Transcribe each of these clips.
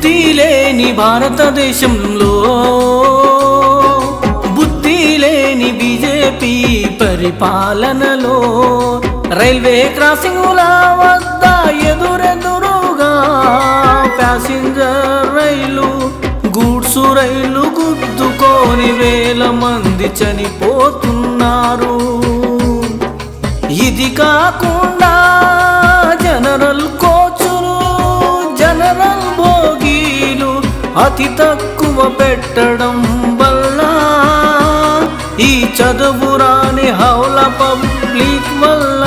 బుద్ధి లేని భారతదేశంలో బుద్ధి లేని బీజేపీ పరిపాలనలో రైల్వే క్రాసింగుల వద్ద ఎదురెదురుగా ప్యాసింజర్ రైలు గూడ్స్ రైలు గుద్దుకొని వేల మంది చనిపోతున్నారు. ఇది కాకుండా జనరల్ కోచులు జనరల్ బోగీలు అతి తక్కువ పెట్టడం వల్ల ఈ చదువురాని హౌల పబ్లిక్ వల్ల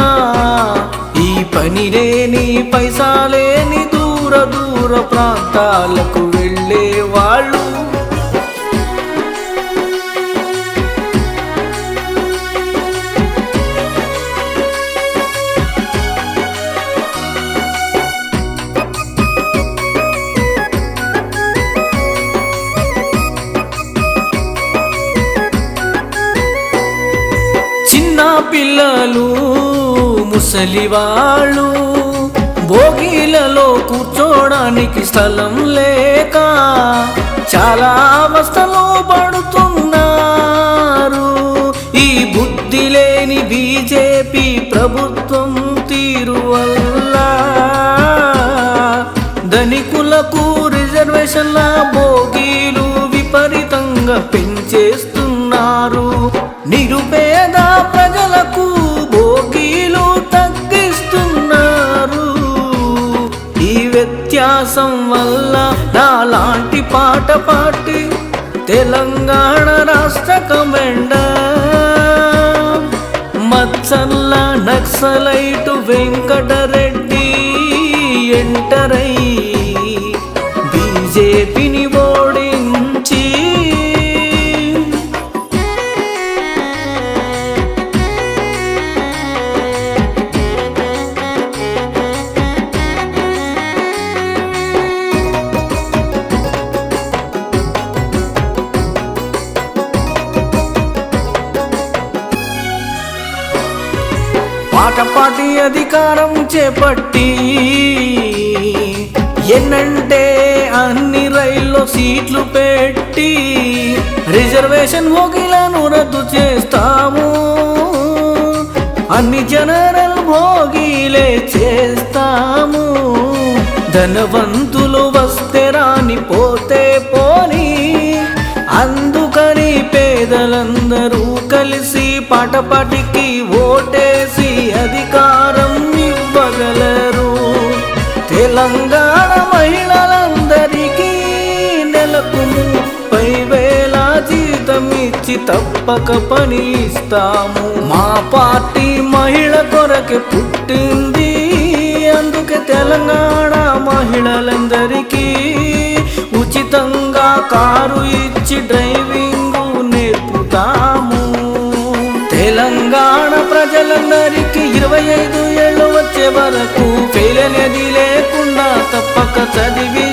ఈ పని లేని పైసా లేని దూర దూర ప్రాంతాలకు వెళ్ళే వాళ్ళు పిల్లలు ముసలివాళ్ళు భోగిలలో కూర్చోడానికి స్థలం లేక చాలా అవస్థలు పడుతున్నారు. ఈ బుద్ధి లేని బీజేపీ ప్రభుత్వం తీరు వల్ల ధనికులకు రిజర్వేషన్ల భోగిలు విపరీతంగా పెంచేస్తున్నారు. నిరుపేద ప్రజలకు భోగిలు తగ్గిస్తున్నారు. ఈ వ్యత్యాసం వల్ల నాలాంటి పాట పాటి తెలంగాణ రాష్ట్ర కమాండర్ మత్సల్ల నక్సలైటు వెంకటరెడ్డి ఎంటరై బీజేపీని ఓడించి పాటపాటి అధికారం చేపట్టి ఎన్నంటే అన్ని రైల్లో సీట్లు పెట్టి రిజర్వేషన్ భోగిలను రద్దు చేస్తాము, అన్ని జనరల్ భోగిలే చేస్తాము. ధనవంతులు వస్తే రాని పోతే పోని అందుకని పేదలందరూ కలిసి పాటపాటికి ఓటేసి అధికారం ఇవ్వగలరు. తెలంగాణ మహిళలందరికీ నెలకు 30,000 జీతం ఇచ్చి తప్పక పని ఇస్తాము. మా పార్టీ మహిళ కొరకే పుట్టింది, అందుకే తెలంగాణ మహిళలందరికీ ఉచితంగా కారు ఇచ్చి డ్రైవింగ్ నేర్పుతాము. తెలంగాణ ప్రజలందరికీ 25 ఏళ్ళు వచ్చే వరకు ఫెయిల్ అనేది లేకుండా తప్పక చదివి